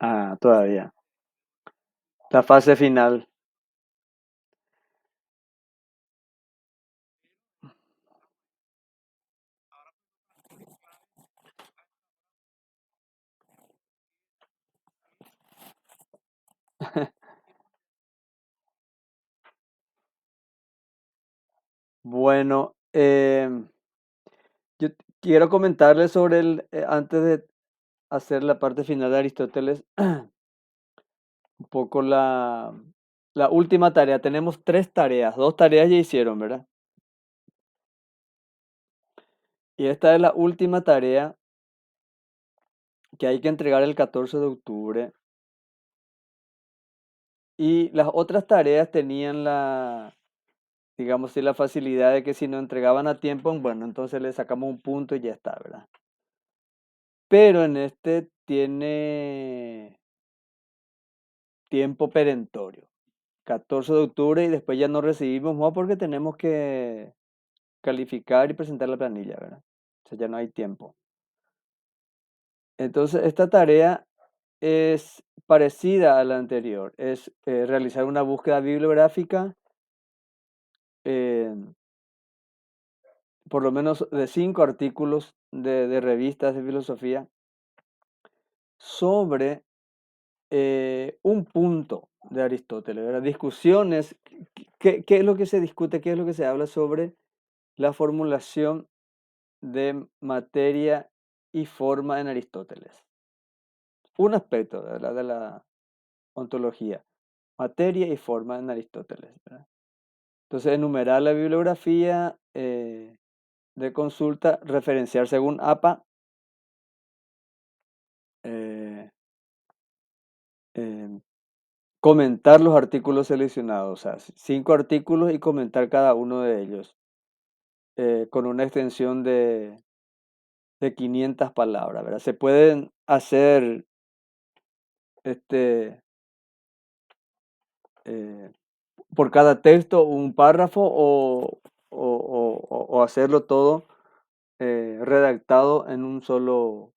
Ah, todavía. La fase final. Bueno, yo quiero comentarles sobre antes de hacer la parte final de Aristóteles, un poco la última tarea. Tenemos tres tareas, dos tareas ya hicieron, ¿verdad? Y esta es la última tarea que hay que entregar el 14 de octubre. Y las otras tareas tenían digamos, sí, la facilidad de que si no entregaban a tiempo, bueno, entonces le sacamos un punto y ya está, ¿verdad? Pero en este tiene tiempo perentorio, 14 de octubre y después ya no recibimos más porque tenemos que calificar y presentar la planilla, ¿verdad? O sea, ya no hay tiempo. Entonces, esta tarea es parecida a la anterior, es realizar una búsqueda bibliográfica, eh, por lo menos de 5 artículos de revistas de filosofía sobre un punto de Aristóteles, ¿verdad? Discusiones, ¿qué es lo que se discute, qué es lo que se habla sobre la formulación de materia y forma en Aristóteles? Un aspecto de la ontología, materia y forma en Aristóteles, ¿verdad? Entonces, enumerar la bibliografía de consulta, referenciar según APA, eh, eh, comentar los artículos seleccionados, o sea, 5 artículos y comentar cada uno de ellos, con una extensión de 500 palabras, ¿verdad? Se pueden hacer este, eh, por cada texto un párrafo o hacerlo todo redactado en un solo,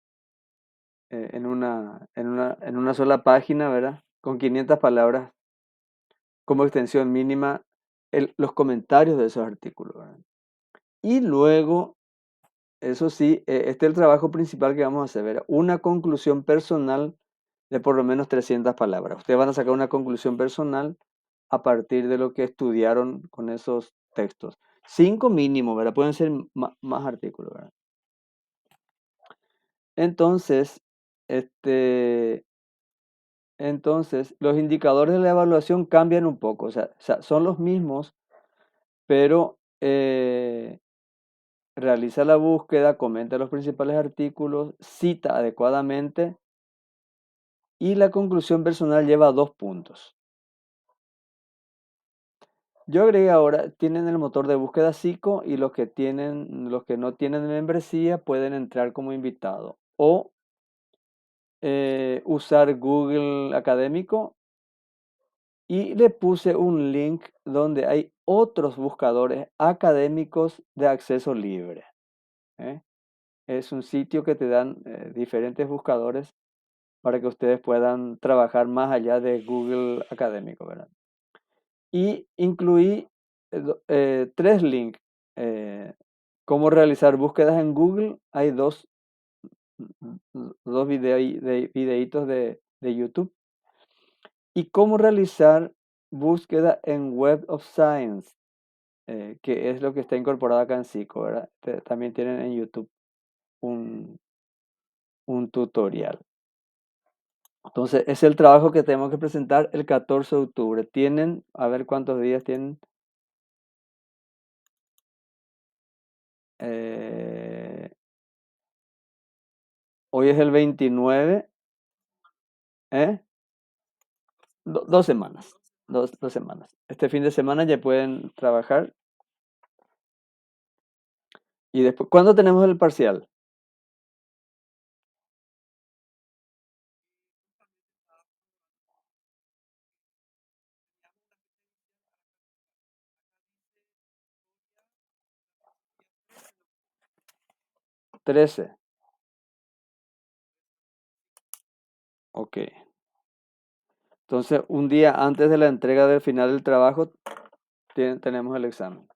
en una sola página, ¿verdad? Con 500 palabras como extensión mínima los comentarios de esos artículos, ¿verdad? Y luego, eso sí, este es el trabajo principal que vamos a hacer, ¿verdad? Una conclusión personal de por lo menos 300 palabras. Ustedes van a sacar una conclusión personal a partir de lo que estudiaron con esos textos. 5 mínimo, ¿verdad? Pueden ser más artículos, ¿verdad? Entonces, este, entonces, los indicadores de la evaluación cambian un poco, o sea, son los mismos, pero realiza la búsqueda, comenta los principales artículos, cita adecuadamente y la conclusión personal lleva 2 puntos. Yo agregué ahora, tienen el motor de búsqueda Psico y los que no tienen membresía pueden entrar como invitado o usar Google Académico y le puse un link donde hay otros buscadores académicos de acceso libre. ¿Eh? Es un sitio que te dan diferentes buscadores para que ustedes puedan trabajar más allá de Google Académico, ¿verdad? Y incluí 3 links. eh, Cómo realizar búsquedas en Google. Hay dos videitos de YouTube. Y cómo realizar búsqueda en Web of Science, que es lo que está incorporado acá en Psico, ¿verdad? También tienen en YouTube un, un tutorial. Entonces, es el trabajo que tenemos que presentar el 14 de octubre. Tienen, a ver cuántos días tienen. Eh, Hoy es el 29, ¿eh? 2 semanas. Dos semanas. Este fin de semana ya pueden trabajar. Y después, ¿cuándo tenemos el parcial? 13. Ok. Entonces, un día antes de la entrega del final del trabajo, tenemos el examen.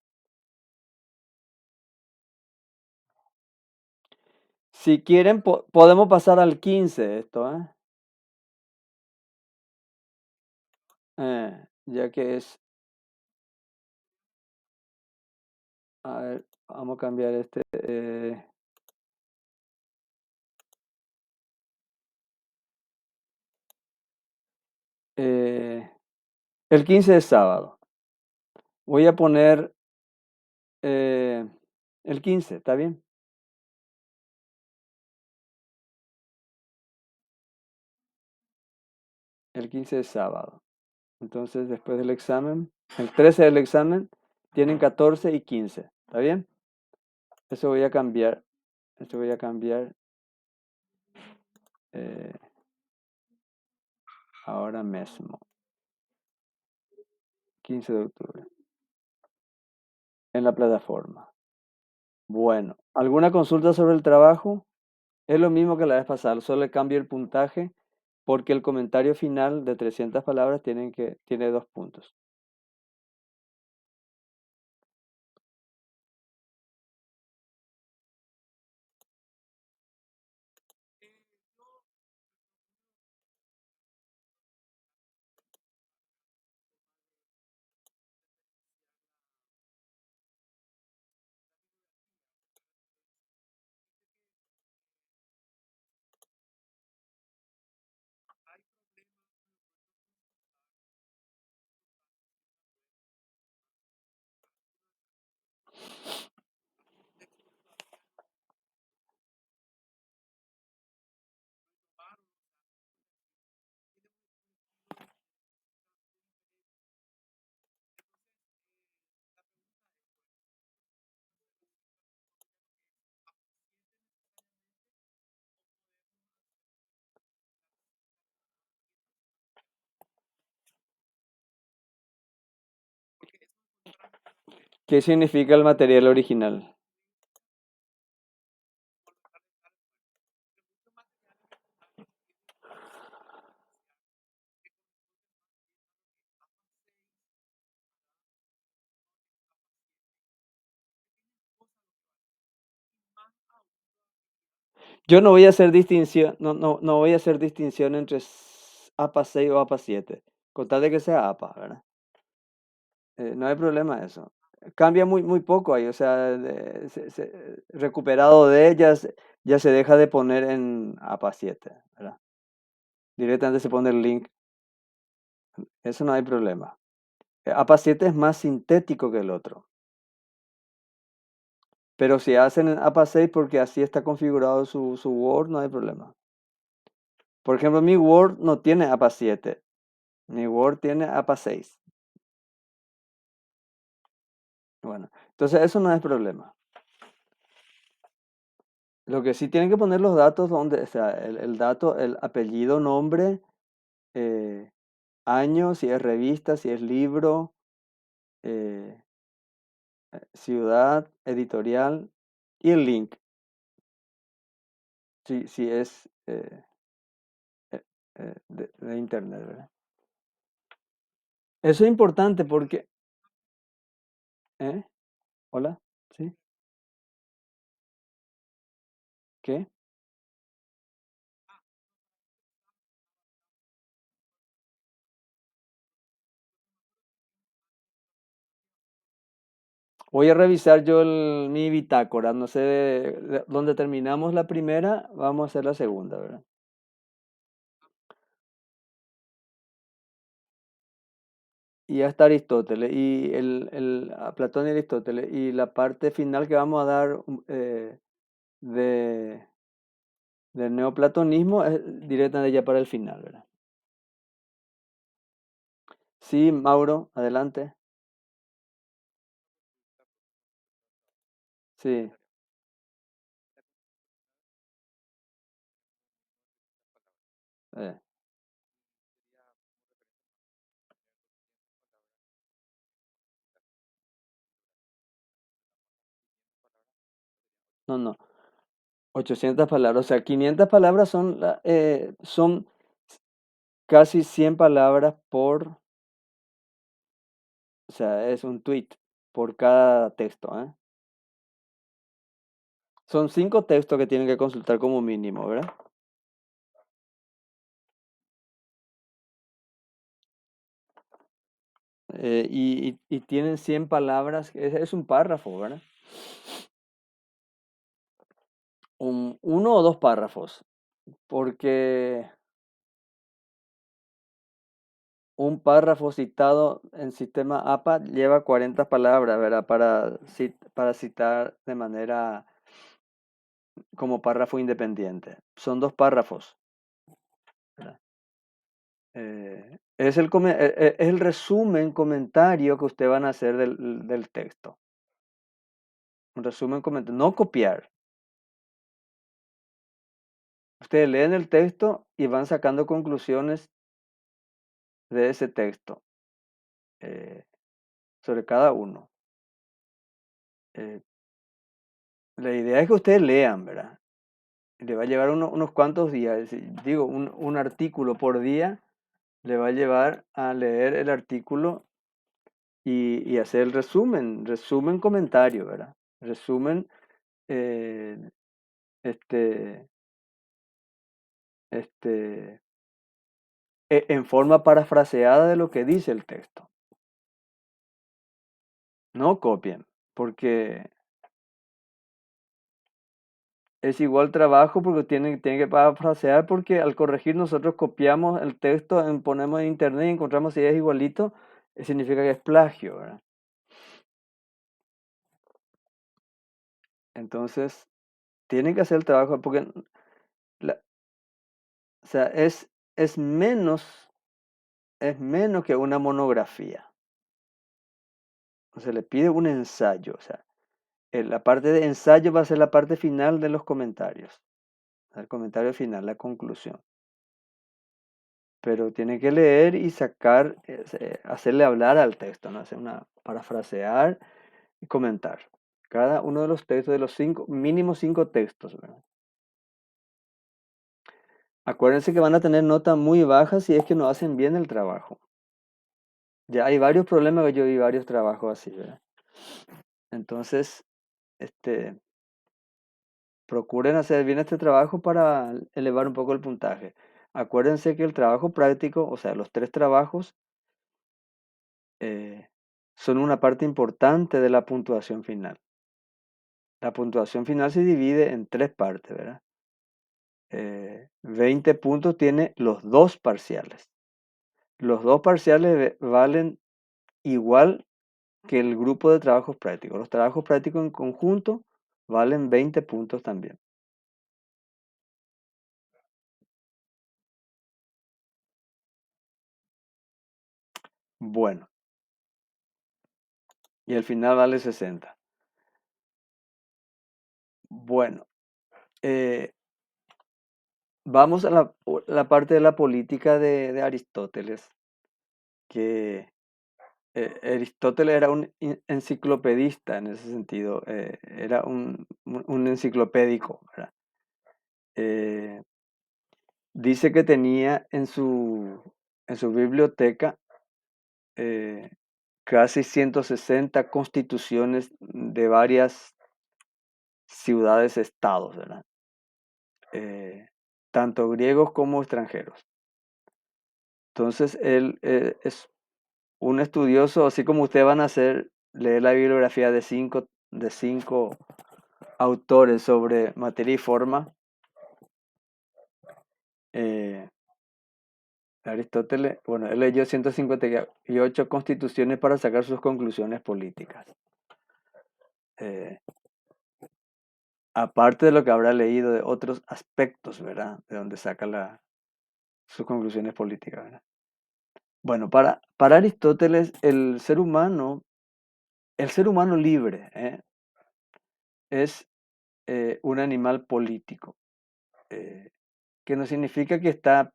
Si quieren, podemos pasar al 15 esto, ¿eh? Ya que es, a ver, vamos a cambiar este. Eh, el 15 es sábado. Voy a poner eh, el 15, ¿está bien? El 15 es sábado. Entonces, después del examen, el 13 del examen, tienen 14 y 15, ¿está bien? Eso voy a cambiar. Eso voy a cambiar eh, ahora mismo, 15 de octubre, en la plataforma. Bueno, ¿alguna consulta sobre el trabajo? Es lo mismo que la vez pasada, solo le cambio el puntaje porque el comentario final de 300 palabras tiene 2 puntos. ¿Qué significa el material original? Yo no voy a hacer distinción, no voy a hacer distinción entre APA 6 o APA 7, con tal de que sea APA, ¿verdad? No hay problema eso. Cambia muy poco ahí, o sea, recuperado de ellas, ya se deja de poner en APA 7, ¿verdad? Directamente se pone el link, eso no hay problema. APA 7 es más sintético que el otro, pero si hacen en APA 6 porque así está configurado su Word, no hay problema. Por ejemplo, mi Word no tiene APA 7, mi Word tiene APA 6. Bueno, entonces eso no es problema. Lo que sí tienen que poner los datos donde, o sea, el dato, el apellido, nombre, eh, año, si es revista, si es libro, eh, ciudad, editorial y el link, si es eh, de internet, ¿verdad? Eso es importante porque, ¿eh? Hola, ¿sí? ¿Qué? Voy a revisar yo mi bitácora, no sé dónde terminamos la primera, vamos a hacer la segunda, ¿verdad? Y ya está Aristóteles y a Platón y Aristóteles y la parte final que vamos a dar de, del neoplatonismo es directamente ya para el final, ¿verdad? Sí, Mauro, adelante. Sí, eh, no, 800 palabras, o sea, 500 palabras son casi 100 palabras o sea, es un tweet por cada texto, ¿eh? Son 5 textos que tienen que consultar como mínimo, ¿verdad? Y tienen 100 palabras, es un párrafo, ¿verdad? Uno o dos párrafos, porque un párrafo citado en sistema APA lleva 40 palabras, ¿verdad? Para citar de manera como párrafo independiente. Son dos párrafos, ¿verdad? Es el resumen, comentario que ustedes van a hacer del texto. Un resumen, comentario, no copiar. Ustedes leen el texto y van sacando conclusiones de ese texto eh, sobre cada uno. Eh, la idea es que ustedes lean, ¿verdad? Le va a llevar unos cuantos días. Digo, un artículo por día le va a llevar a leer el artículo y hacer el resumen comentario, ¿verdad? Resumen eh, este, este, en forma parafraseada de lo que dice el texto. No copien, porque es igual trabajo porque tienen que parafrasear porque al corregir nosotros copiamos el texto, ponemos en internet y encontramos si es igualito, significa que es plagio, ¿verdad? Entonces, tienen que hacer el trabajo porque o sea, es menos que una monografía. Se le pide un ensayo, o sea, la parte de ensayo va a ser la parte final de los comentarios, el comentario final, la conclusión. Pero tiene que leer y sacar, hacerle hablar al texto, ¿no? Hacer parafrasear y comentar. Cada uno de los textos, de los mínimo 5 textos, ¿verdad? Acuérdense que van a tener notas muy bajas si es que no hacen bien el trabajo. Ya hay varios problemas que yo vi varios trabajos así, ¿verdad? Entonces, este, procuren hacer bien este trabajo para elevar un poco el puntaje. Acuérdense que el trabajo práctico, o sea, los 3 trabajos, eh, son una parte importante de la puntuación final. La puntuación final se divide en 3 partes, ¿verdad? 20 puntos tiene los 2 parciales. Los 2 parciales valen igual que el grupo de trabajos prácticos. Los trabajos prácticos en conjunto valen 20 puntos también. Bueno, y al final vale 60. Bueno, eh, vamos a la parte de la política de Aristóteles, que Aristóteles era un enciclopedista en ese sentido, era un enciclopédico, ¿verdad? Eh, dice que tenía en su biblioteca eh, casi 160 constituciones de varias ciudades-estados, ¿verdad? Tanto griegos como extranjeros. Entonces, él es un estudioso, así como ustedes van a hacer, leer la bibliografía de cinco autores sobre materia y forma. eh, Aristóteles, bueno, él leyó 158 constituciones para sacar sus conclusiones políticas. Eh, aparte de lo que habrá leído de otros aspectos, ¿verdad? De donde saca sus conclusiones políticas, ¿verdad? Bueno, para Aristóteles, el ser humano libre, es un animal político, eh, que no significa que está,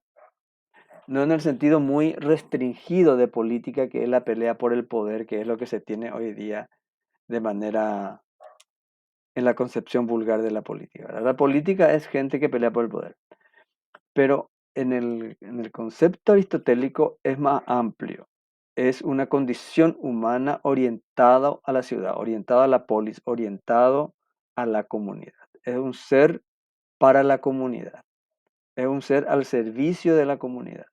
no en el sentido muy restringido de política, que es la pelea por el poder, que es lo que se tiene hoy día de manera en la concepción vulgar de la política, ¿verdad? La política es gente que pelea por el poder, pero en el concepto aristotélico es más amplio. Es una condición humana orientada a la ciudad, orientada a la polis, orientado a la comunidad. Es un ser para la comunidad. Es un ser al servicio de la comunidad.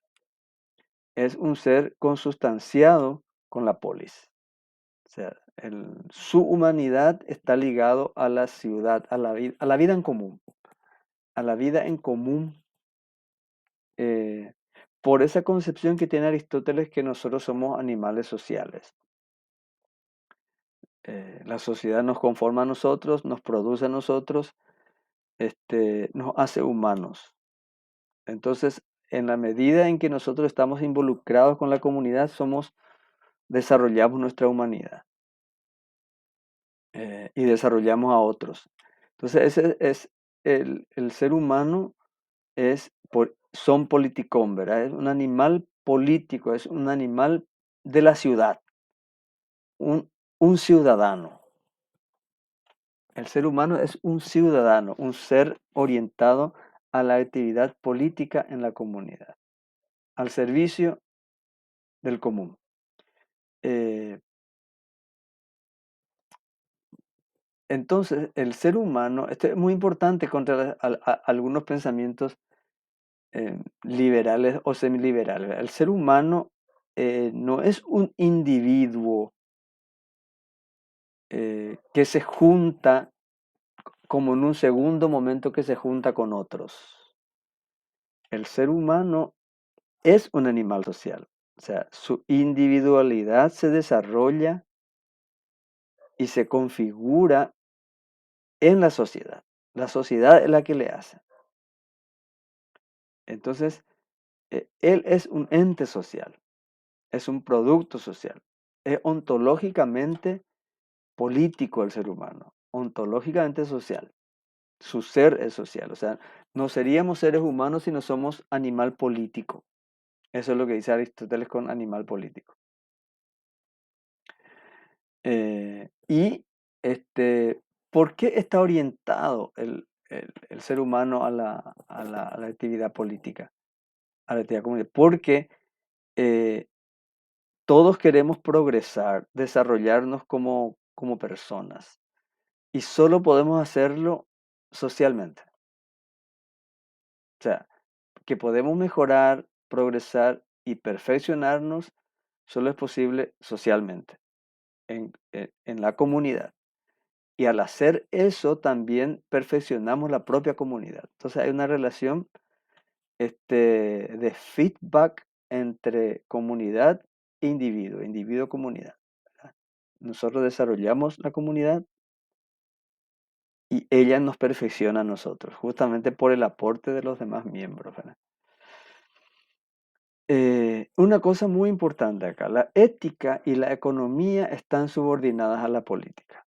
Es un ser consustanciado con la polis. O sea, su humanidad está ligado a la ciudad, a la vida en común. A la vida en común por esa concepción que tiene Aristóteles que nosotros somos animales sociales. La sociedad nos conforma a nosotros, nos produce a nosotros, nos hace humanos. Entonces, en la medida en que nosotros estamos involucrados con la comunidad, desarrollamos nuestra humanidad y desarrollamos a otros. Entonces, ese es el ser humano son politicón, ¿verdad? Es un animal político, es un animal de la ciudad, un ciudadano. El ser humano es un ciudadano, un ser orientado a la actividad política en la comunidad, al servicio del común. Eh, entonces, el ser humano, esto es muy importante contra algunos pensamientos liberales o semiliberales. El ser humano no es un individuo que se junta como en un segundo momento que se junta con otros. El ser humano es un animal social. O sea, su individualidad se desarrolla y se configura en la sociedad. La sociedad es la que le hace. Entonces, él es un ente social, es un producto social, es ontológicamente político el ser humano, ontológicamente social. Su ser es social, o sea, no seríamos seres humanos si no somos animal político. Eso es lo que dice Aristóteles con animal político. Y ¿por qué está orientado el ser humano a la actividad política, a la actividad comunitaria? Porque eh, todos queremos progresar, desarrollarnos como personas y solo podemos hacerlo socialmente. O sea, que podemos mejorar, progresar y perfeccionarnos solo es posible socialmente, en la comunidad. Y al hacer eso también perfeccionamos la propia comunidad. Entonces hay una relación de feedback entre comunidad e individuo, individuo-comunidad. Nosotros desarrollamos la comunidad y ella nos perfecciona a nosotros, justamente por el aporte de los demás miembros, ¿verdad? Una cosa muy importante acá, la ética y la economía están subordinadas a la política.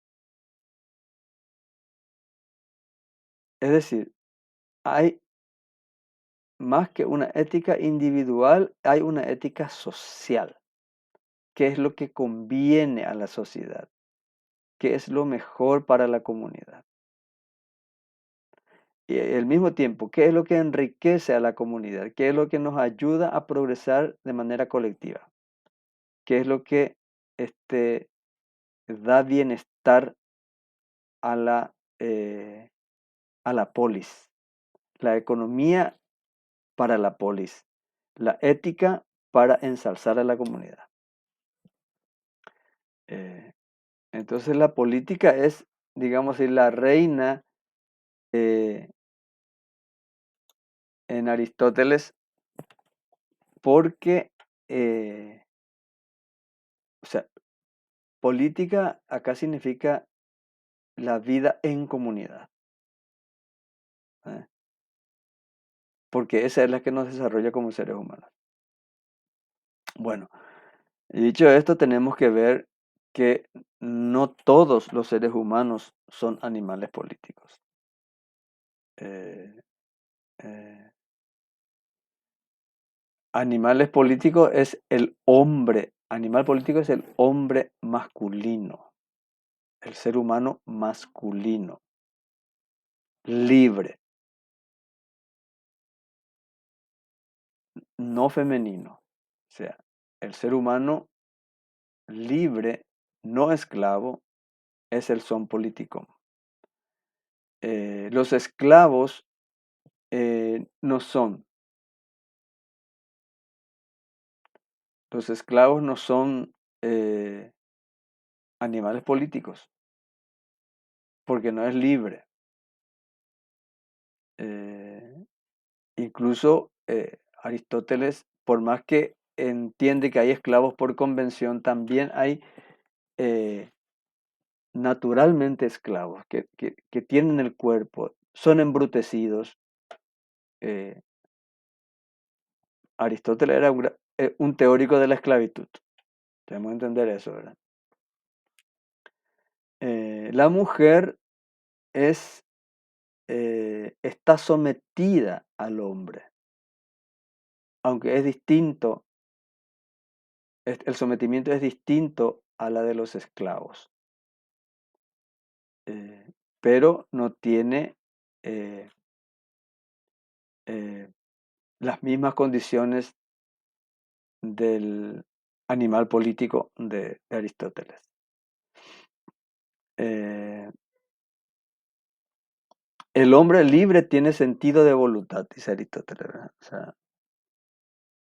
Es decir, hay más que una ética individual, hay una ética social. ¿Qué es lo que conviene a la sociedad? ¿Qué es lo mejor para la comunidad? Y al mismo tiempo, ¿qué es lo que enriquece a la comunidad? ¿Qué es lo que nos ayuda a progresar de manera colectiva? ¿Qué es lo que da bienestar a la polis? La economía para la polis, la ética para ensalzar a la comunidad. Eh, entonces la política es, digamos, la reina eh, en Aristóteles porque, o sea, política acá significa la vida en comunidad, ¿eh? Porque esa es la que nos desarrolla como seres humanos. Bueno, dicho esto, tenemos que ver que no todos los seres humanos son animales políticos. Eh, eh, Animales políticos es el hombre, animal político es el hombre masculino, el ser humano masculino, libre. no femenino. O sea, el ser humano libre, no esclavo, es el son político. Los esclavos no son. Los esclavos no son eh, animales políticos, porque no es libre. Eh, Incluso Aristóteles, por más que entiende que hay esclavos por convención, también hay eh, naturalmente esclavos que tienen el cuerpo, son embrutecidos. Eh, Aristóteles era un teórico de la esclavitud. Tenemos que entender eso, ¿verdad? La mujer está sometida al hombre, aunque es distinto, el sometimiento es distinto a la de los esclavos, eh, pero no tiene eh, eh, las mismas condiciones del animal político de Aristóteles. Eh, el hombre libre tiene sentido de voluntad, dice Aristóteles, ¿verdad? O sea,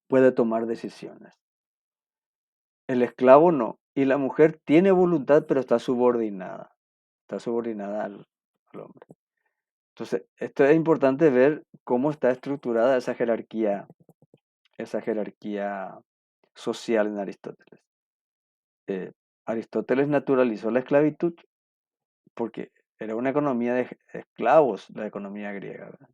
puede tomar decisiones. El esclavo no. Y la mujer tiene voluntad, pero está subordinada. Está subordinada al hombre. Entonces, esto es importante ver cómo está estructurada esa jerarquía social en Aristóteles. Eh, Aristóteles naturalizó la esclavitud porque era una economía de esclavos, la economía griega, ¿verdad?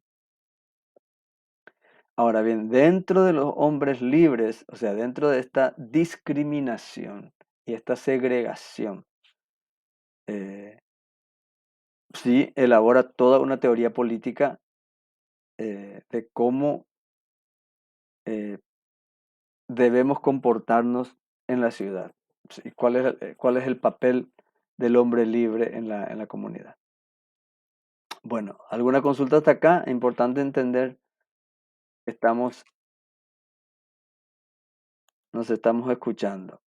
Ahora bien, dentro de los hombres libres, o sea, dentro de esta discriminación y esta segregación, eh, sí elabora toda una teoría política de cómo eh, debemos comportarnos en la ciudad. Sí, cuál es el papel del hombre libre en la comunidad? Bueno, ¿alguna consulta hasta acá? Es importante entender que nos estamos escuchando.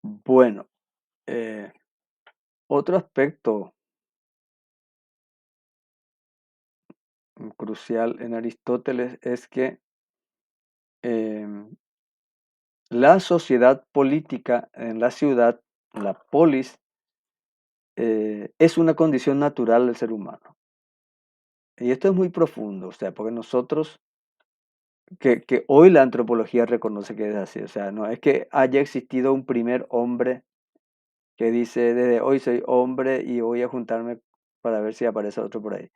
Bueno, eh, otro aspecto crucial en Aristóteles es que em, la sociedad política en la ciudad, la polis, es una condición natural del ser humano. Y esto es muy profundo, o sea, porque nosotros, que hoy la antropología reconoce que es así, o sea, no es que haya existido un primer hombre que dice, desde hoy soy hombre y voy a juntarme para ver si aparece otro por ahí,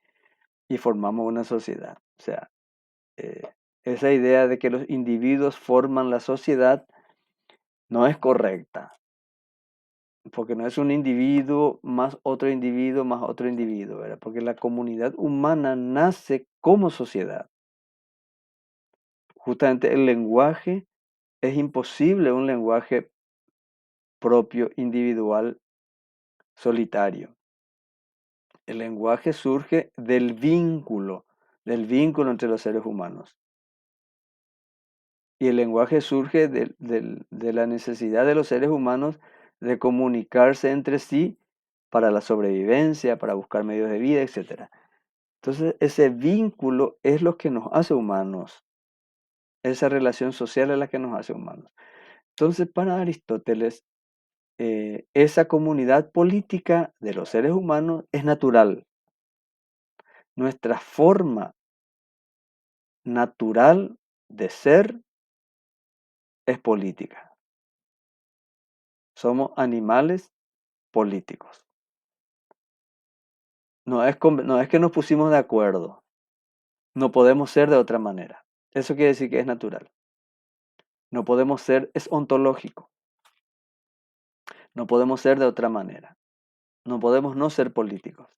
y formamos una sociedad. O sea, eh, esa idea de que los individuos forman la sociedad no es correcta, porque no es un individuo más otro individuo, ¿verdad? Porque la comunidad humana nace como sociedad. Justamente el lenguaje es imposible un lenguaje propio, individual, solitario. El lenguaje surge del vínculo entre los seres humanos. Y el lenguaje surge de la necesidad de los seres humanos de comunicarse entre sí para la sobrevivencia, para buscar medios de vida, etc. Entonces, ese vínculo es lo que nos hace humanos. Esa relación social es la que nos hace humanos. Entonces, para Aristóteles, esa comunidad política de los seres humanos es natural. Nuestra forma natural de ser es política. Somos animales políticos. No es que nos pusimos de acuerdo. No podemos ser de otra manera. Eso quiere decir que es natural. No podemos ser, es ontológico. No podemos ser de otra manera. No podemos no ser políticos.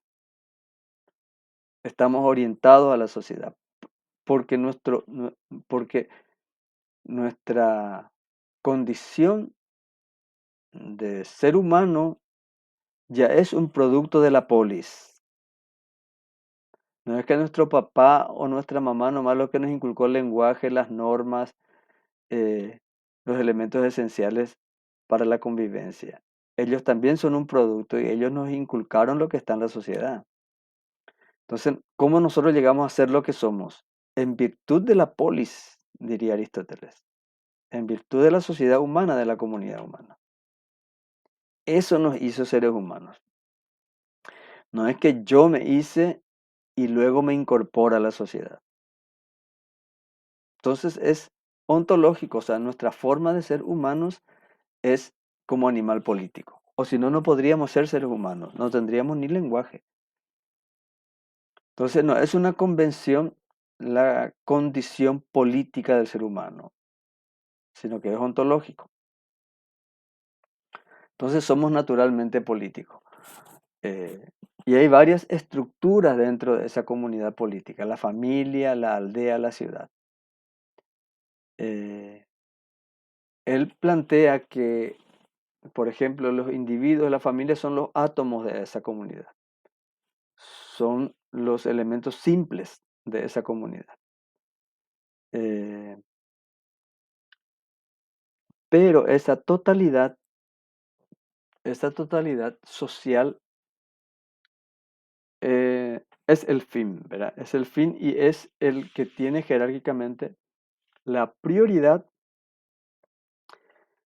Estamos orientados a la sociedad. Porque, porque nuestra condición de ser humano ya es un producto de la polis. No es que nuestro papá o nuestra mamá nomás lo que nos inculcó el lenguaje, las normas, eh, los elementos esenciales para la convivencia. Ellos también son un producto y ellos nos inculcaron lo que está en la sociedad. Entonces, ¿cómo nosotros llegamos a ser lo que somos? En virtud de la polis, diría Aristóteles, en virtud de la sociedad humana, de la comunidad humana. Eso nos hizo seres humanos. No es que yo me hice y luego me incorpora a la sociedad. Entonces es ontológico, o sea, nuestra forma de ser humanos es como animal político. O si no, no podríamos ser seres humanos, no tendríamos ni lenguaje. Entonces, no es una convención la condición política del ser humano, sino que es ontológico. Entonces, somos naturalmente políticos. Eh, y hay varias estructuras dentro de esa comunidad política, la familia, la aldea, la ciudad. Eh, él plantea que, por ejemplo, los individuos, la familia son los átomos de esa comunidad, son los elementos simples de esa comunidad. Eh, pero esa totalidad social es el fin, ¿verdad? Es el fin y es el que tiene jerárquicamente la prioridad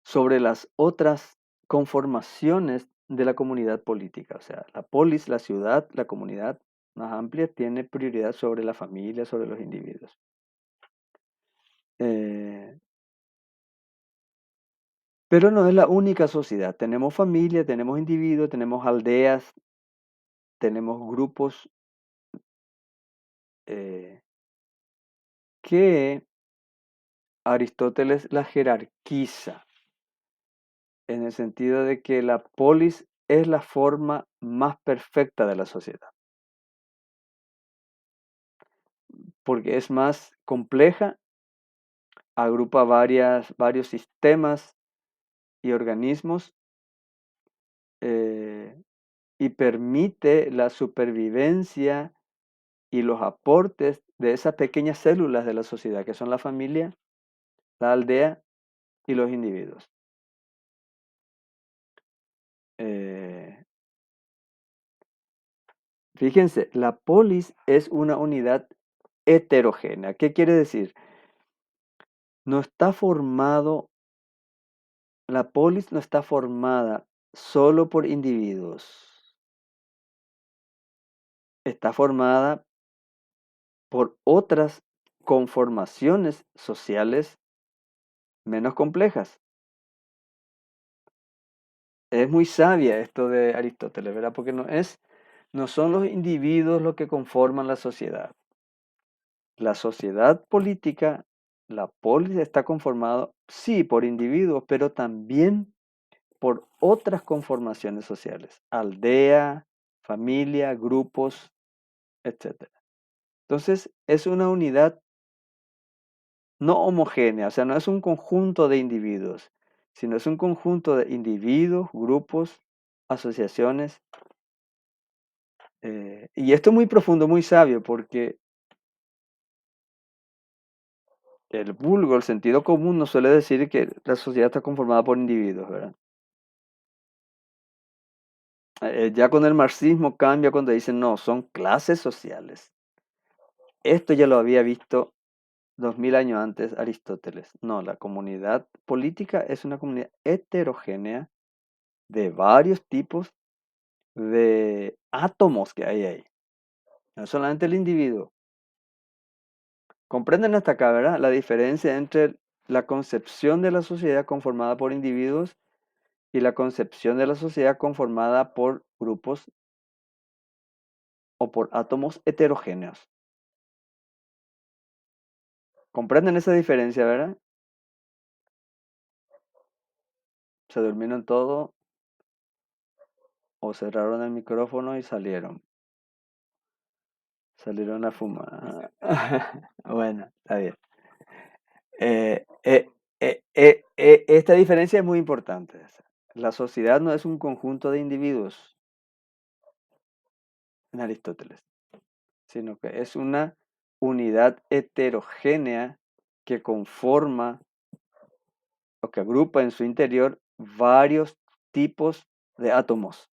sobre las otras conformaciones de la comunidad política. O sea, la polis, la ciudad, la comunidad más amplia tiene prioridad sobre la familia, sobre los individuos. Eh, pero no es la única sociedad. Tenemos familia, tenemos individuos, tenemos aldeas, tenemos grupos eh, que Aristóteles la jerarquiza en el sentido de que la polis es la forma más perfecta de la sociedad, porque es más compleja, agrupa varios sistemas y organismos eh, y permite la supervivencia y los aportes de esas pequeñas células de la sociedad, que son la familia, la aldea y los individuos. Eh, Fíjense, la polis es una unidad heterogénea. ¿Qué quiere decir? No está formado, la polis no está formada solo por individuos, está formada por otras conformaciones sociales menos complejas. Es muy sabia esto de Aristóteles, ¿verdad? Porque no son los individuos los que conforman la sociedad. La sociedad política, la polis está conformada, sí, por individuos, pero también por otras conformaciones sociales, aldea, familia, grupos, etcétera. Entonces, es una unidad no homogénea, o sea, no es un conjunto de individuos, sino es un conjunto de individuos, grupos, asociaciones. Y esto es muy profundo, muy sabio, porque el vulgo, el sentido común, nos suele decir que la sociedad está conformada por individuos, ¿verdad? Ya con el marxismo cambia cuando dicen, no, son clases sociales. Esto ya lo había visto 2000 años antes Aristóteles. No, la comunidad política es una comunidad heterogénea de varios tipos de átomos que hay ahí. No solamente el individuo. Comprenden hasta acá, ¿verdad? La diferencia entre la concepción de la sociedad conformada por individuos y la concepción de la sociedad conformada por grupos o por átomos heterogéneos. ¿Comprenden esa diferencia, verdad? Se durmieron todo o cerraron el micrófono y salieron. Salieron a fumar. Bueno, está bien. Eh, eh, esta diferencia es muy importante. La sociedad no es un conjunto de individuos. en Aristóteles, sino que es una unidad heterogénea que conforma o que agrupa en su interior varios tipos de átomos.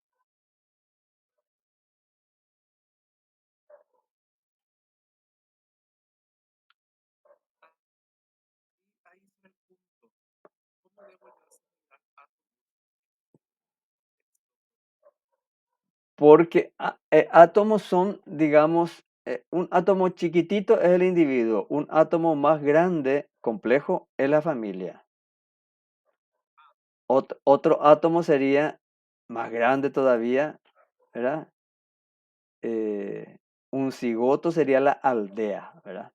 Porque átomos son, digamos, un átomo chiquitito es el individuo, un átomo más grande, complejo, es la familia. Otro átomo sería más grande todavía, ¿verdad? Un cigoto sería la aldea, ¿verdad?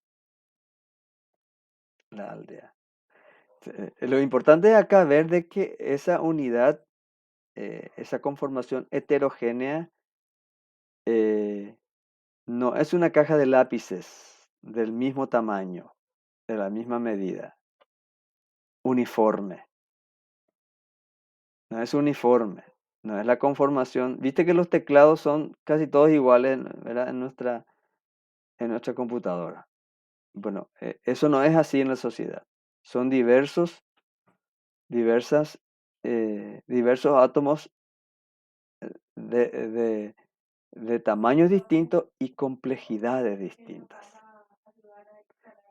La aldea. Lo importante es acá ver de que esa unidad, esa conformación heterogénea, eh, no es una caja de lápices del mismo tamaño, de la misma medida, uniforme. No es uniforme, no es la conformación. Viste que los teclados son casi todos iguales, ¿verdad? En nuestra computadora. Bueno, eso no es así en la sociedad. Son diversos átomos de, de, de tamaños distintos y complejidades distintas.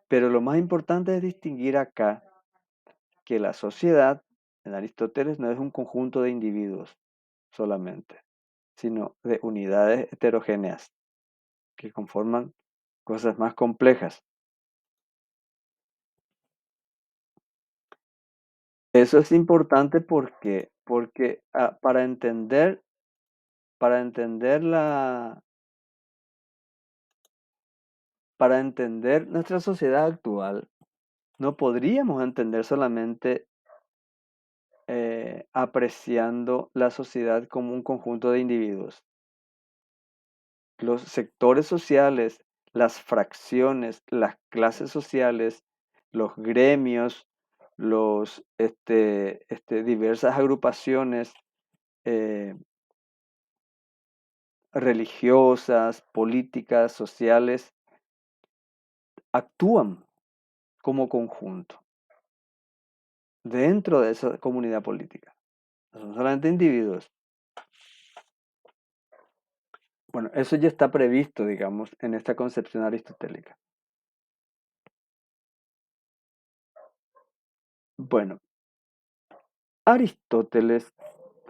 Pero lo más importante es distinguir acá que la sociedad en Aristóteles no es un conjunto de individuos solamente, sino de unidades heterogéneas que conforman cosas más complejas. Eso es importante porque para entender para entender nuestra sociedad actual, no podríamos entender solamente apreciando la sociedad como un conjunto de individuos. Los sectores sociales, las fracciones, las clases sociales, los gremios, diversas agrupaciones eh, religiosas, políticas, sociales, actúan como conjunto dentro de esa comunidad política. No son solamente individuos. Bueno, eso ya está previsto, digamos, en esta concepción aristotélica. Bueno, Aristóteles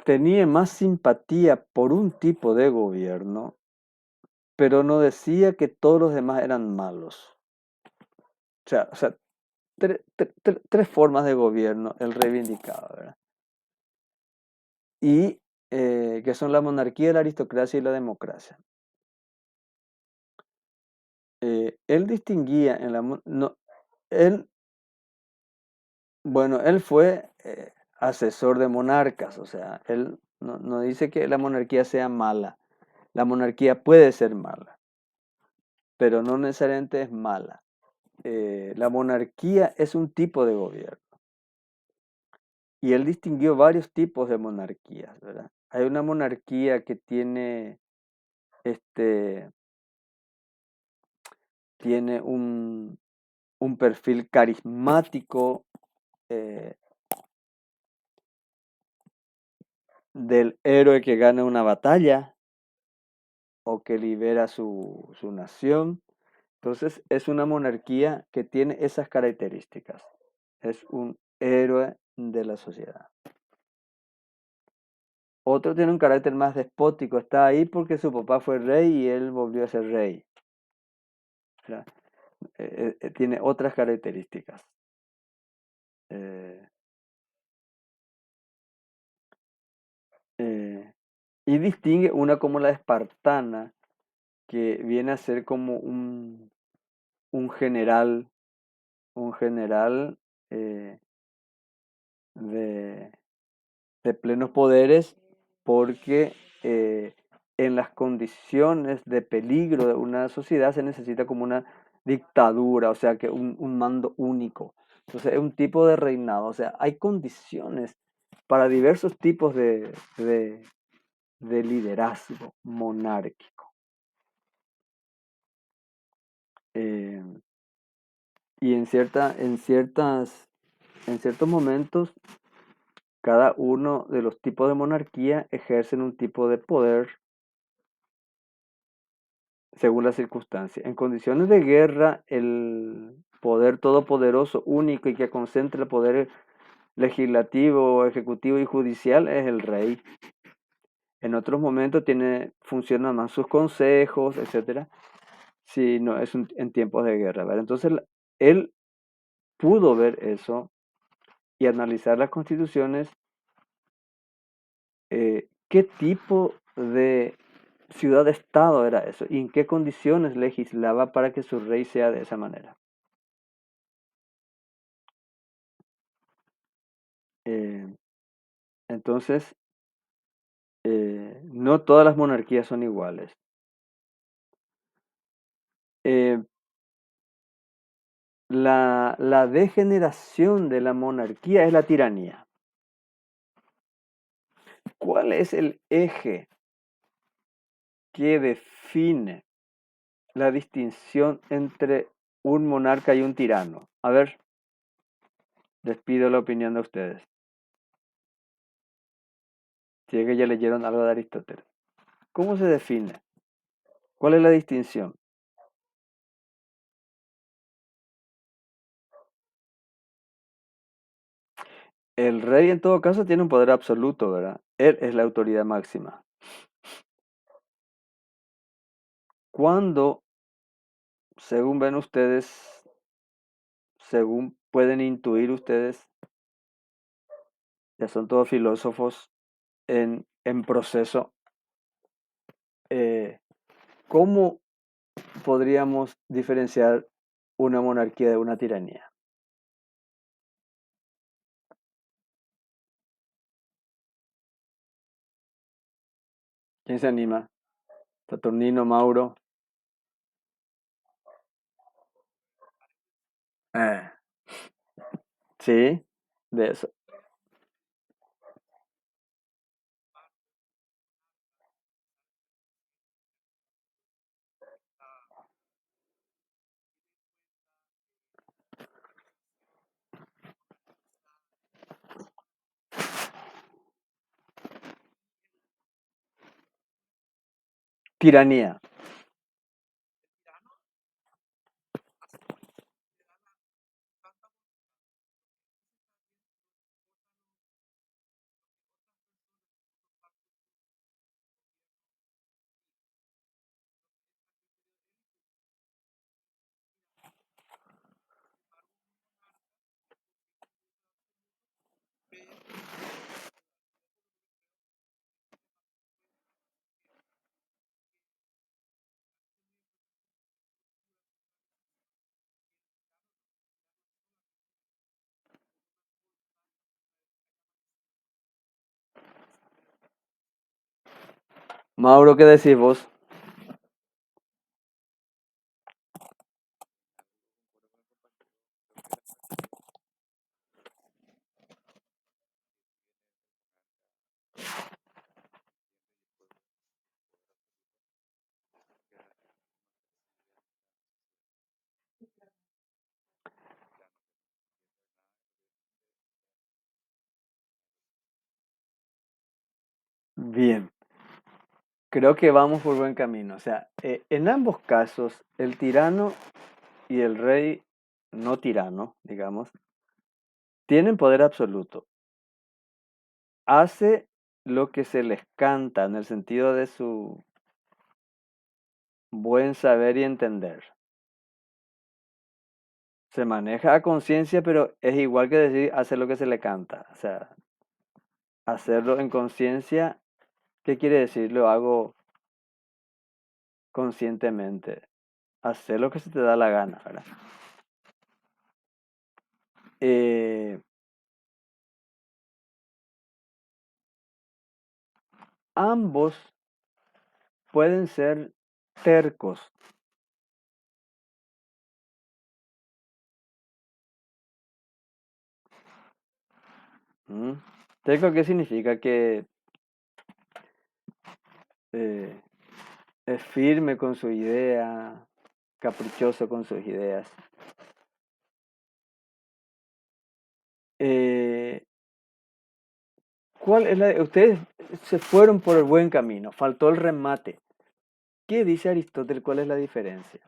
tenía más simpatía por un tipo de gobierno, pero no decía que todos los demás eran malos. O sea, tres formas de gobierno él reivindicaba, ¿verdad? Y que son la monarquía, la aristocracia y la democracia. Él distinguía en la... No, él, bueno, él fue asesor de monarcas, o sea, él no dice que la monarquía sea mala. La monarquía puede ser mala, pero no necesariamente es mala. La monarquía es un tipo de gobierno. Y él distinguió varios tipos de monarquías, ¿verdad? Hay una monarquía que este, tiene un perfil carismático eh, del héroe que gana una batalla o que libera su nación. Entonces es una monarquía que tiene esas características. Es un héroe de la sociedad. Otro tiene un carácter más despótico, está ahí porque su papá fue rey y él volvió a ser rey. ¿Verdad? Tiene otras características. Eh, eh, y distingue una como la espartana, que viene a ser como un general, un general eh, de, de plenos poderes, porque en las condiciones de peligro de una sociedad se necesita como una dictadura, o sea, que un mando único. Entonces es un tipo de reinado, o sea, hay condiciones para diversos tipos de liderazgo monárquico. Eh, y en ciertos momentos, cada uno de los tipos de monarquía ejercen un tipo de poder según las circunstancias. En condiciones de guerra, el poder todopoderoso, único y que concentra el poder legislativo, ejecutivo y judicial es el rey. En otros momentos funcionan más sus consejos, etcétera. Si no es en tiempos de guerra, ¿verdad? Entonces él pudo ver eso y analizar las constituciones, qué tipo de ciudad-estado era eso y en qué condiciones legislaba para que su rey sea de esa manera. Eh, entonces, no todas las monarquías son iguales. Eh, la degeneración de la monarquía es la tiranía. ¿Cuál es el eje que define la distinción entre un monarca y un tirano? A ver, les pido la opinión de ustedes. Si es que ya leyeron algo de Aristóteles. ¿Cómo se define? ¿Cuál es la distinción? El rey en todo caso tiene un poder absoluto, ¿verdad? Él es la autoridad máxima. Cuando, según ven ustedes, según pueden intuir ustedes, ya son todos filósofos en proceso, eh, ¿cómo podríamos diferenciar una monarquía de una tiranía? ¿Quién se anima? Saturnino, Mauro. Eh, sí, de eso. Tiranía. Mauro, ¿qué decís vos? Bien, creo que vamos por buen camino. O sea, en ambos casos, el tirano y el rey no tirano, digamos, tienen poder absoluto. Hace lo que se les canta en el sentido de su buen saber y entender. Se maneja a conciencia, pero es igual que decir hacer lo que se le canta. O sea, hacerlo en conciencia, ¿qué quiere decir? Lo hago conscientemente. Hacer lo que se te da la gana, ¿verdad? Eh, ambos pueden ser tercos. ¿Mm? ¿Terco qué significa? Que eh, es firme con su idea, caprichoso con sus ideas. Eh, ustedes se fueron por el buen camino, faltó el remate. ¿Qué dice Aristóteles? ¿Cuál es la diferencia?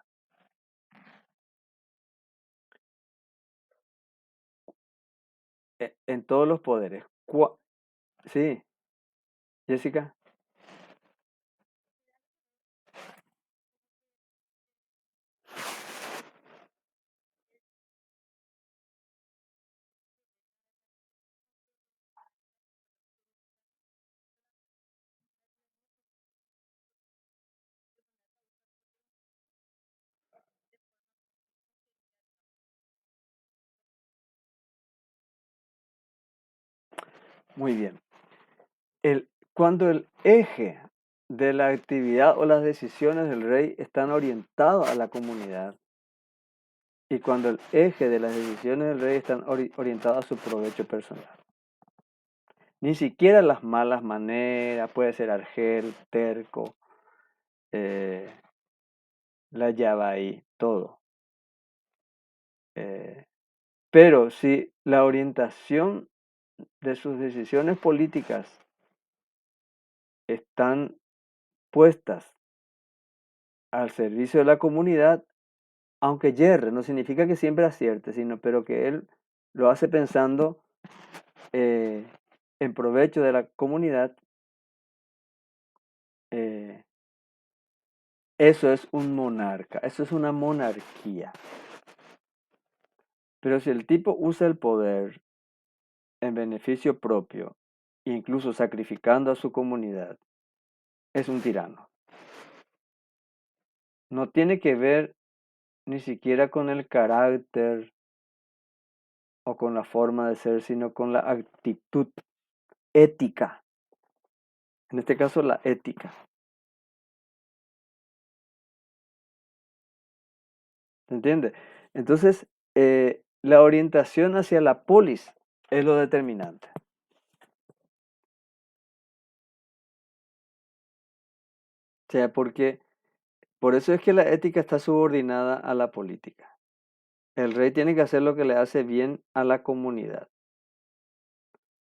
En todos los poderes. Sí, Jessica. Muy bien. Cuando el eje de la actividad o las decisiones del rey están orientados a la comunidad y cuando el eje de las decisiones del rey están orientados a su provecho personal. Ni siquiera las malas maneras, puede ser argel, terco, eh, la llava ahí, todo. Eh, pero si la orientación de sus decisiones políticas están puestas al servicio de la comunidad, aunque yerre, no significa que siempre acierte, sino pero que él lo hace pensando eh, en provecho de la comunidad, eh, eso es un monarca, eso es una monarquía. Pero si el tipo usa el poder en beneficio propio, incluso sacrificando a su comunidad, es un tirano. No tiene que ver ni siquiera con el carácter o con la forma de ser, sino con la actitud ética. En este caso, la ética. ¿Se entiende? Entonces, la orientación hacia la polis es lo determinante. O sea, porque por eso es que la ética está subordinada a la política. El rey tiene que hacer lo que le hace bien a la comunidad,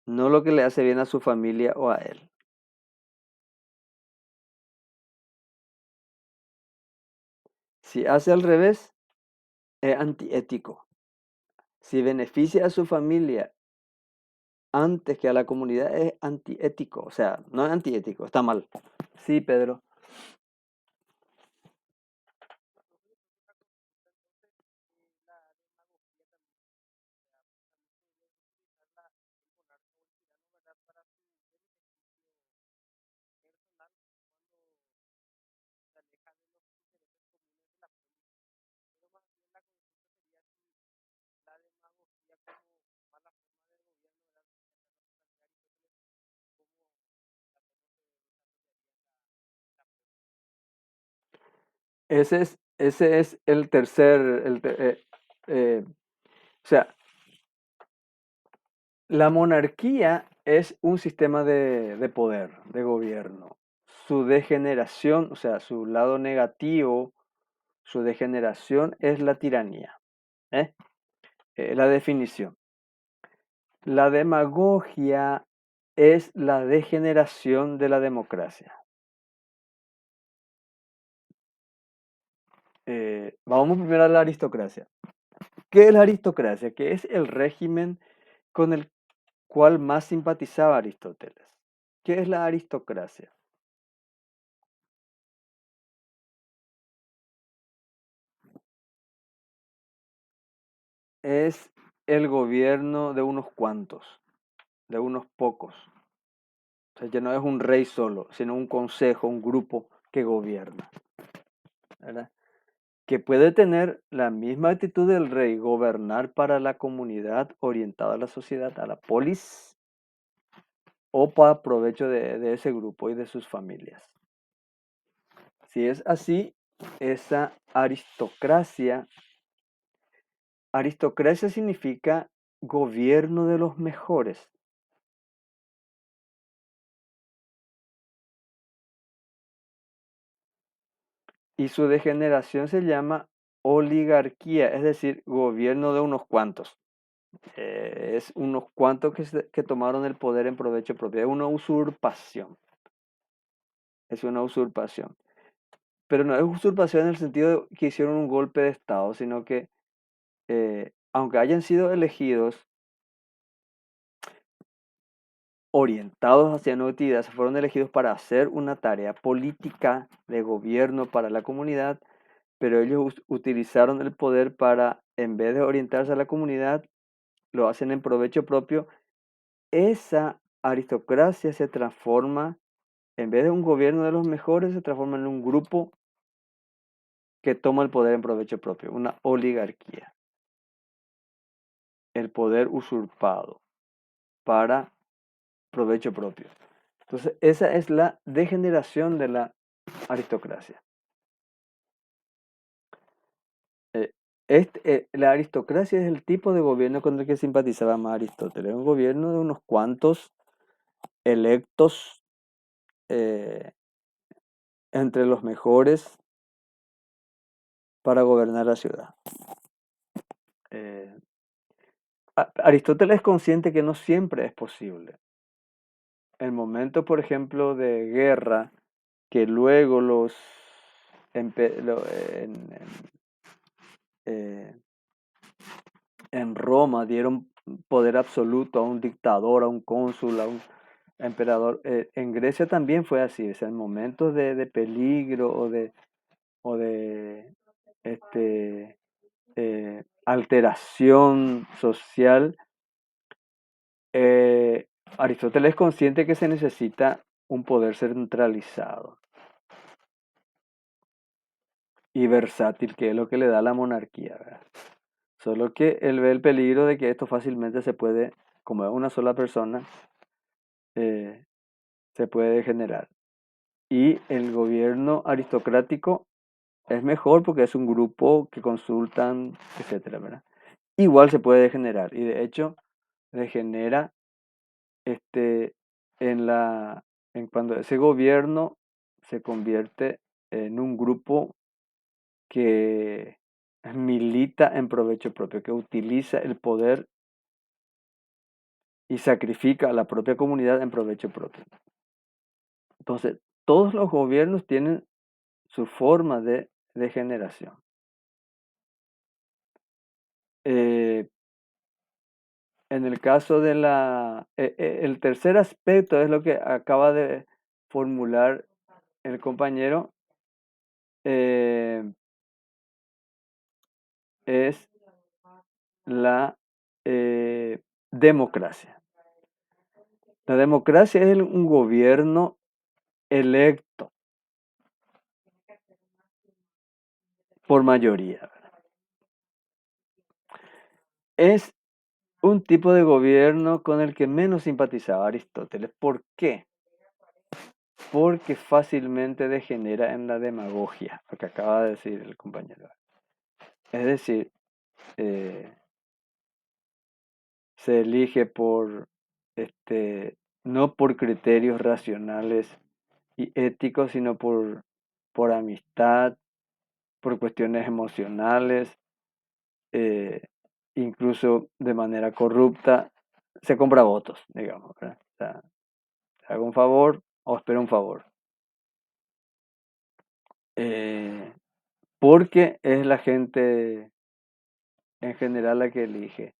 no lo que le hace bien a su familia o a él. Si hace al revés, es antiético. Si beneficia a su familia antes que a la comunidad, es antiético. O sea, no es antiético, está mal. Sí, Pedro. Ese es el tercer, o sea, la monarquía es un sistema de poder, de gobierno. Su degeneración, o sea, su lado negativo, su degeneración es la tiranía. ¿Eh? La definición. La demagogia es la degeneración de la democracia. Vamos primero a la aristocracia. ¿Qué es la aristocracia? Que es el régimen con el cual más simpatizaba Aristóteles. ¿Qué es la aristocracia? Es el gobierno de unos cuantos, de unos pocos. O sea, ya no es un rey solo, sino un consejo, un grupo que gobierna, ¿verdad? Que puede tener la misma actitud del rey, gobernar para la comunidad orientada a la sociedad, a la polis, o para provecho de ese grupo y de sus familias. Si es así, esa aristocracia significa gobierno de los mejores. Y su degeneración se llama oligarquía, es decir, gobierno de unos cuantos. Es unos cuantos que tomaron el poder en provecho propio. Es una usurpación. Es una usurpación. Pero no es usurpación en el sentido de que hicieron un golpe de Estado, sino que aunque hayan sido elegidos orientados hacia una utilidad, se fueron elegidos para hacer una tarea política de gobierno para la comunidad, pero ellos utilizaron el poder para, en vez de orientarse a la comunidad, lo hacen en provecho propio. Esa aristocracia se transforma, en vez de un gobierno de los mejores, se transforma en un grupo que toma el poder en provecho propio, una oligarquía, el poder usurpado para provecho propio. Entonces, esa es la degeneración de la aristocracia. Eh, la aristocracia es el tipo de gobierno con el que simpatizaba más Aristóteles. Un gobierno de unos cuantos electos eh, entre los mejores para gobernar la ciudad. Eh, Aristóteles es consciente que no siempre es posible. El momento, por ejemplo, de guerra, que luego eh, en Roma dieron poder absoluto a un dictador, a un cónsul, a un emperador. En Grecia también fue así, o sea, en momentos de peligro o de este, alteración social, Aristóteles es consciente que se necesita un poder centralizado y versátil, que es lo que le da la monarquía, ¿verdad? Solo que él ve el peligro de que esto fácilmente se puede, como es una sola persona, eh, se puede generar. Y el gobierno aristocrático es mejor porque es un grupo que consultan, etcétera, ¿verdad? Igual se puede degenerar y de hecho degenera este, en cuando ese gobierno se convierte en un grupo que milita en provecho propio, que utiliza el poder y sacrifica a la propia comunidad en provecho propio. Entonces, todos los gobiernos tienen su forma de degeneración. Eh, en el caso de el tercer aspecto es lo que acaba de formular el compañero, eh, es la democracia. La democracia es un gobierno electo por mayoría. Es un tipo de gobierno con el que menos simpatizaba Aristóteles. ¿Por qué? Porque fácilmente degenera en la demagogia, lo que acaba de decir el compañero. Es decir, eh, se elige no por criterios racionales y éticos, sino por amistad, por cuestiones emocionales, eh, incluso de manera corrupta, se compra votos, digamos, ¿verdad? O sea, hago un favor o espero un favor. Eh, Porque es la gente en general la que elige.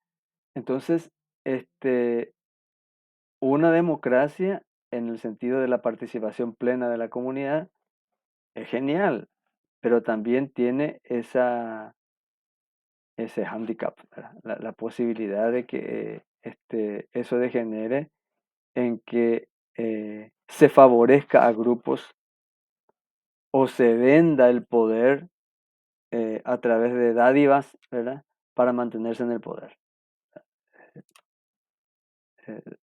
Entonces, una democracia en el sentido de la participación plena de la comunidad es genial, pero también tiene ese handicap, ¿verdad? La posibilidad de que eso degenere en que se favorezca a grupos o se venda el poder a través de dádivas, ¿verdad? Para mantenerse en el poder.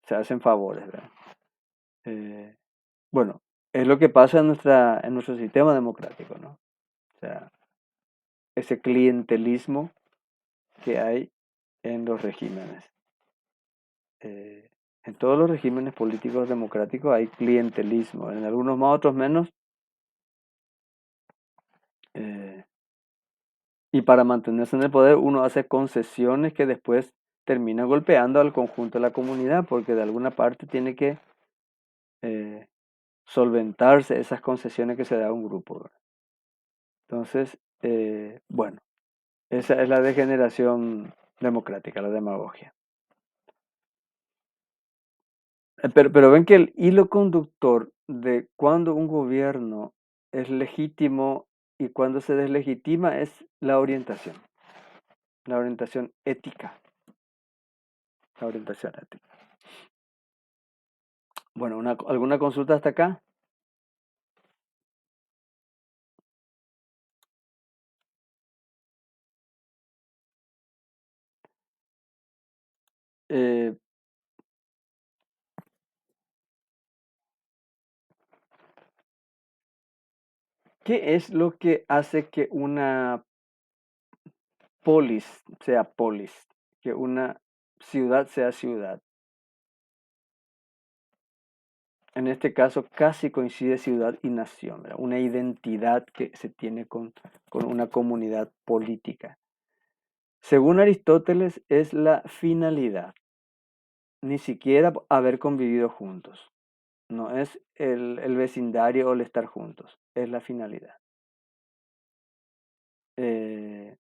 Se hacen favores, ¿verdad? Eh, bueno, es lo que pasa en nuestro sistema democrático, ¿no? O sea, ese clientelismo que hay en los regímenes. Eh, en todos los regímenes políticos democráticos hay clientelismo, en algunos más, otros menos. Eh, Y para mantenerse en el poder uno hace concesiones que después terminan golpeando al conjunto de la comunidad, porque de alguna parte tiene que eh, solventarse esas concesiones que se da a un grupo, ¿verdad? Entonces, bueno, esa es la degeneración democrática, la demagogia. Pero ven que el hilo conductor de cuando un gobierno es legítimo y cuando se deslegitima es la orientación ética, la orientación ética. Bueno, ¿alguna consulta hasta acá? Eh, ¿Qué es lo que hace que una polis sea polis, que una ciudad sea ciudad? En este caso casi coincide ciudad y nación, ¿verdad? Una identidad que se tiene con una comunidad política. Según Aristóteles, es la finalidad, ni siquiera haber convivido juntos. No es el vecindario o el estar juntos, es la finalidad. Eh,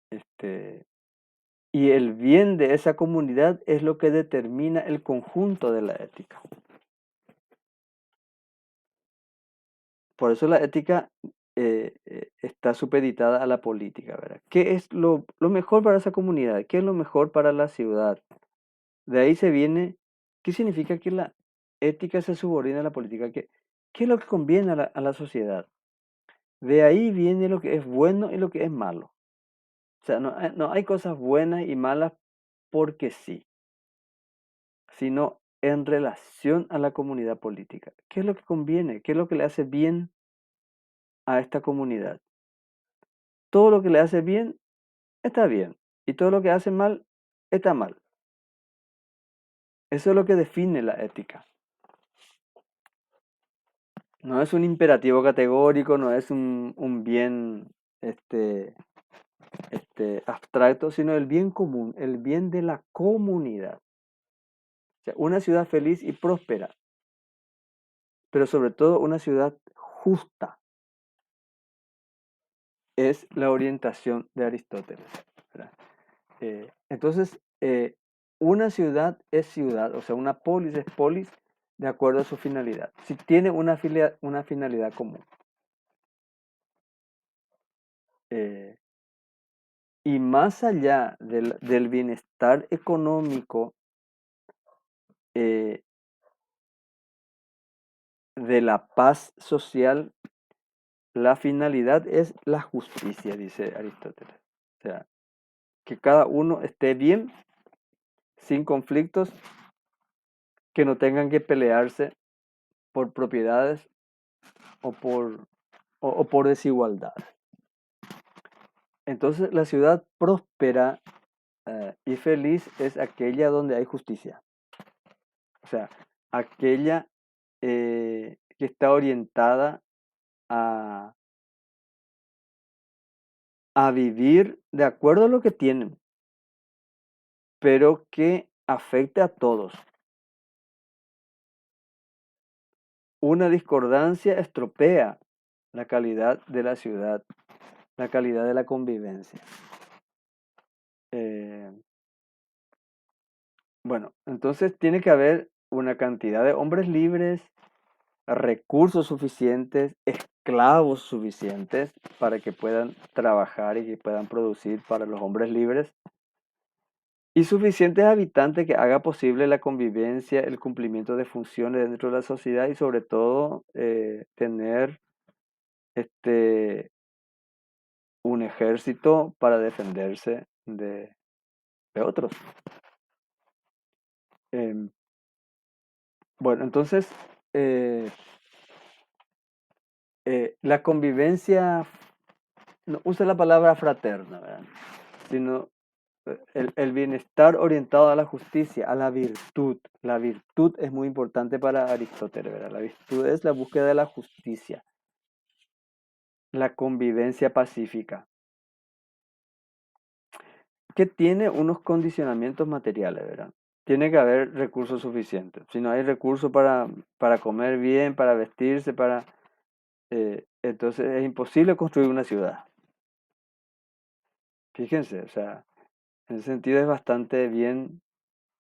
este, y el bien de esa comunidad es lo que determina el conjunto de la ética. Por eso la ética está supeditada a la política, ¿verdad? ¿Qué es lo mejor para esa comunidad? ¿Qué es lo mejor para la ciudad? De ahí se viene, ¿qué significa que la ética se subordina a la política? ¿Qué es lo que conviene a la sociedad? De ahí viene lo que es bueno y lo que es malo. O sea, no hay cosas buenas y malas porque sí, sino en relación a la comunidad política. ¿Qué es lo que conviene? ¿Qué es lo que le hace bien a esta comunidad? Todo lo que le hace bien está bien y todo lo que hace mal está mal. Eso es lo que define la ética. No es un imperativo categórico, no es un bien este, abstracto, sino el bien común, el bien de la comunidad. O sea, una ciudad feliz y próspera, pero sobre todo una ciudad justa, es la orientación de Aristóteles, ¿verdad? Entonces, una ciudad es ciudad, o sea, una polis es polis de acuerdo a su finalidad. Si tiene una finalidad común. Eh, y más allá del bienestar económico, eh, de la paz social, la finalidad es la justicia, dice Aristóteles. O sea, que cada uno esté bien, sin conflictos, que no tengan que pelearse por propiedades o o por desigualdad. Entonces, la ciudad próspera y feliz es aquella donde hay justicia. O sea, aquella que está orientada a, a vivir de acuerdo a lo que tienen, pero que afecte a todos. Una discordancia estropea la calidad de la ciudad, la calidad de la convivencia. Eh, bueno, entonces tiene que haber una cantidad de hombres libres, recursos suficientes, esclavos suficientes para que puedan trabajar y que puedan producir para los hombres libres y suficientes habitantes que haga posible la convivencia, el cumplimiento de funciones dentro de la sociedad y sobre todo tener este, un ejército para defenderse de otros. Em, bueno, entonces la convivencia, no usa la palabra fraterna, ¿verdad? Sino el bienestar orientado a la justicia, a la virtud. La virtud es muy importante para Aristóteles, ¿verdad? La virtud es la búsqueda de la justicia, la convivencia pacífica. que tiene unos condicionamientos materiales, ¿verdad? Tiene que haber recursos suficientes. Si no hay recursos para comer bien, para vestirse, entonces es imposible construir una ciudad. Fíjense, o sea, en ese sentido es bastante bien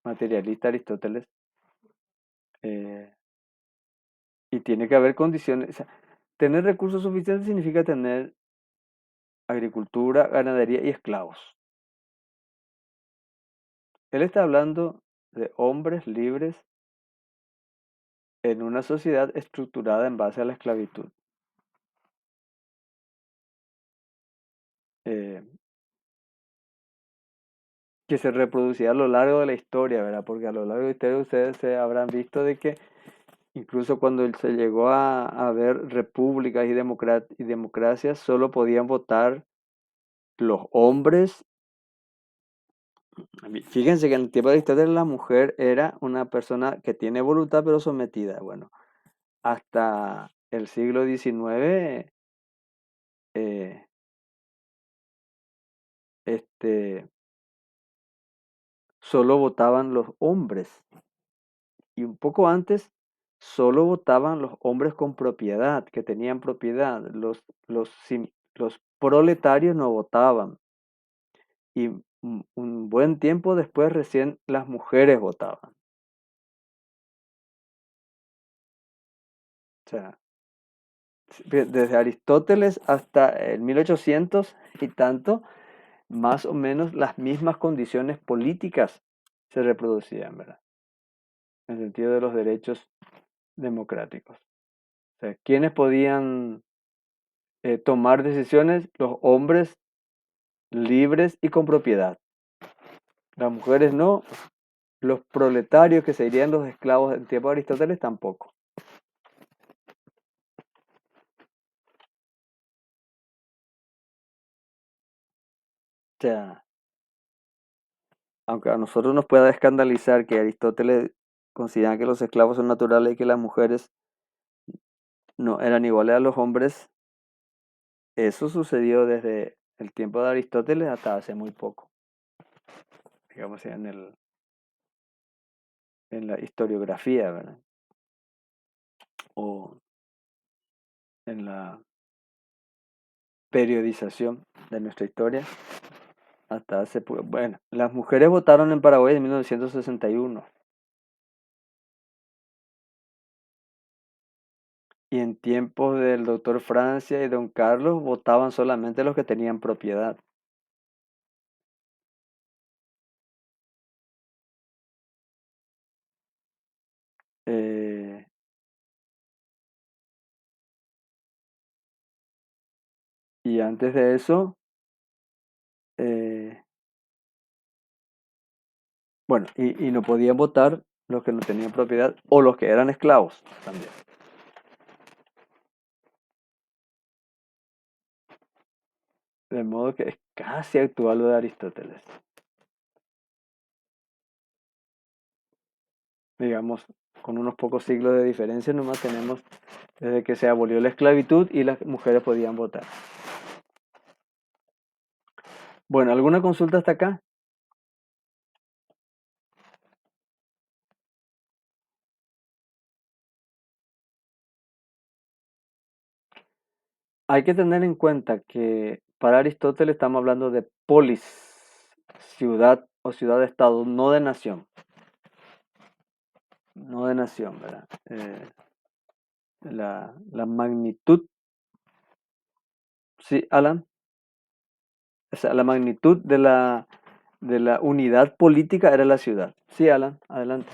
materialista Aristóteles, eh, y tiene que haber condiciones. O sea, tener recursos suficientes significa tener agricultura, ganadería y esclavos. Él está hablando de hombres libres en una sociedad estructurada en base a la esclavitud. eh, que se reproducía a lo largo de la historia, ¿verdad? Porque a lo largo de la historia ustedes se habrán visto de que incluso cuando se llegó a ver repúblicas y democracias, solo podían votar los hombres. Fíjense que en el tiempo de Aristóteles la mujer era una persona que tiene voluntad pero sometida. Bueno, hasta el siglo XIX, eh, este, solo votaban los hombres. Y un poco antes, solo votaban los hombres con propiedad, que tenían propiedad. Los proletarios no votaban. Y un buen tiempo después recién las mujeres votaban. O sea, desde Aristóteles hasta el 1800 y tanto, más o menos las mismas condiciones políticas se reproducían, ¿verdad? En el sentido de los derechos democráticos. O sea, ¿quiénes podían tomar decisiones? Los hombres libres y con propiedad. Las mujeres no, los proletarios que serían los esclavos del tiempo de Aristóteles tampoco. O sea, aunque a nosotros nos pueda escandalizar que Aristóteles considera que los esclavos son naturales y que las mujeres no eran iguales a los hombres, eso sucedió desde el tiempo de Aristóteles hasta hace muy poco, digamos en la historiografía, ¿verdad? O en la periodización de nuestra historia. Hasta hace poco. Bueno, las mujeres votaron en Paraguay en 1961. Y en tiempos del doctor Francia y don Carlos votaban solamente los que tenían propiedad. Eh, y antes de eso, eh, bueno, y no podían votar los que no tenían propiedad o los que eran esclavos también. De modo que es casi actual lo de Aristóteles. Digamos, con unos pocos siglos de diferencia nomás tenemos desde que se abolió la esclavitud y las mujeres podían votar. Bueno, ¿alguna consulta hasta acá? Hay que tener en cuenta que para Aristóteles estamos hablando de polis, ciudad o ciudad-estado, no de nación. No de nación, ¿verdad? La magnitud, sí, Alan, o sea, la magnitud de la unidad política era la ciudad. Sí, Alan, adelante.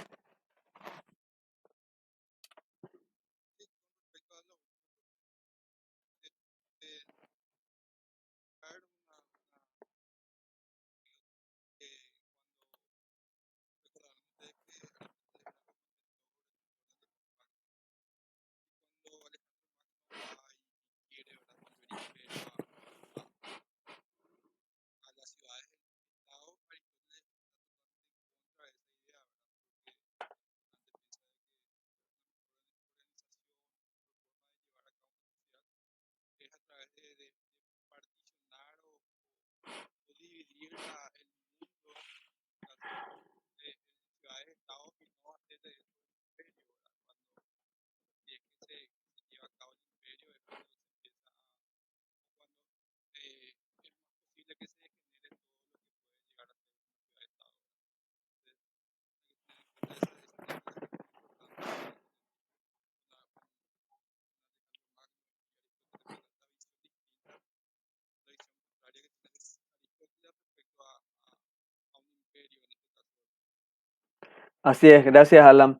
Así es, gracias, Alan.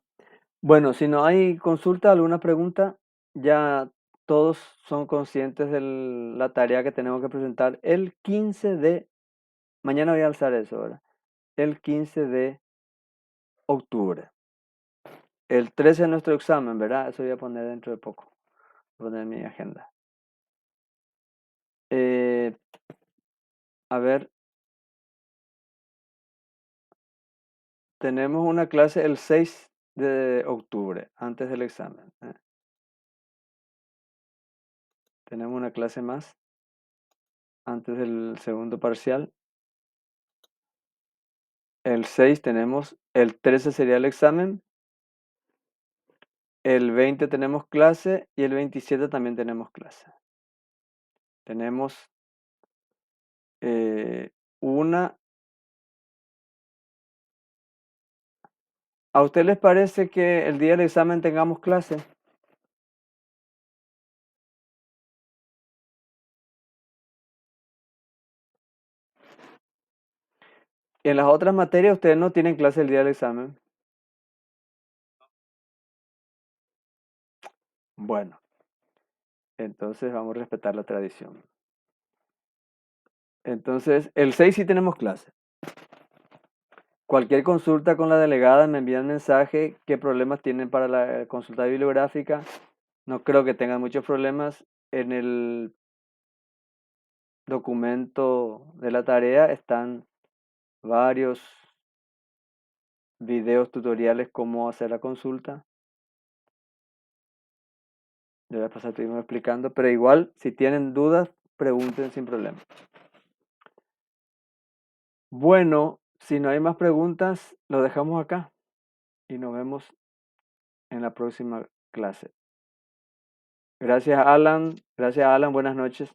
Bueno, si no hay consulta, alguna pregunta, ya todos son conscientes de la tarea que tenemos que presentar el 15 de, mañana voy a alzar eso, ¿verdad? El 15 de octubre. El 13 es nuestro examen, ¿verdad? Eso voy a poner dentro de poco. Voy a poner en mi agenda. Eh, a ver, tenemos una clase el 6 de octubre, antes del examen. Tenemos una clase más antes del segundo parcial. El 6 tenemos, el 13 sería el examen, el 20 tenemos clase y el 27 también tenemos clase. Tenemos una... ¿A usted les parece que el día del examen tengamos clase? En las otras materias ustedes no tienen clase el día del examen. Bueno, entonces vamos a respetar la tradición. Entonces, el 6 sí tenemos clase. Cualquier consulta con la delegada me envían mensaje qué problemas tienen para la consulta bibliográfica. No creo que tengan muchos problemas. En el documento de la tarea están varios videos tutoriales cómo hacer la consulta. De la pasada estuvimos explicando, pero igual si tienen dudas, pregunten sin problema. Bueno, si no hay más preguntas, lo dejamos acá y nos vemos en la próxima clase. Gracias, Alan. Gracias, Alan. Buenas noches.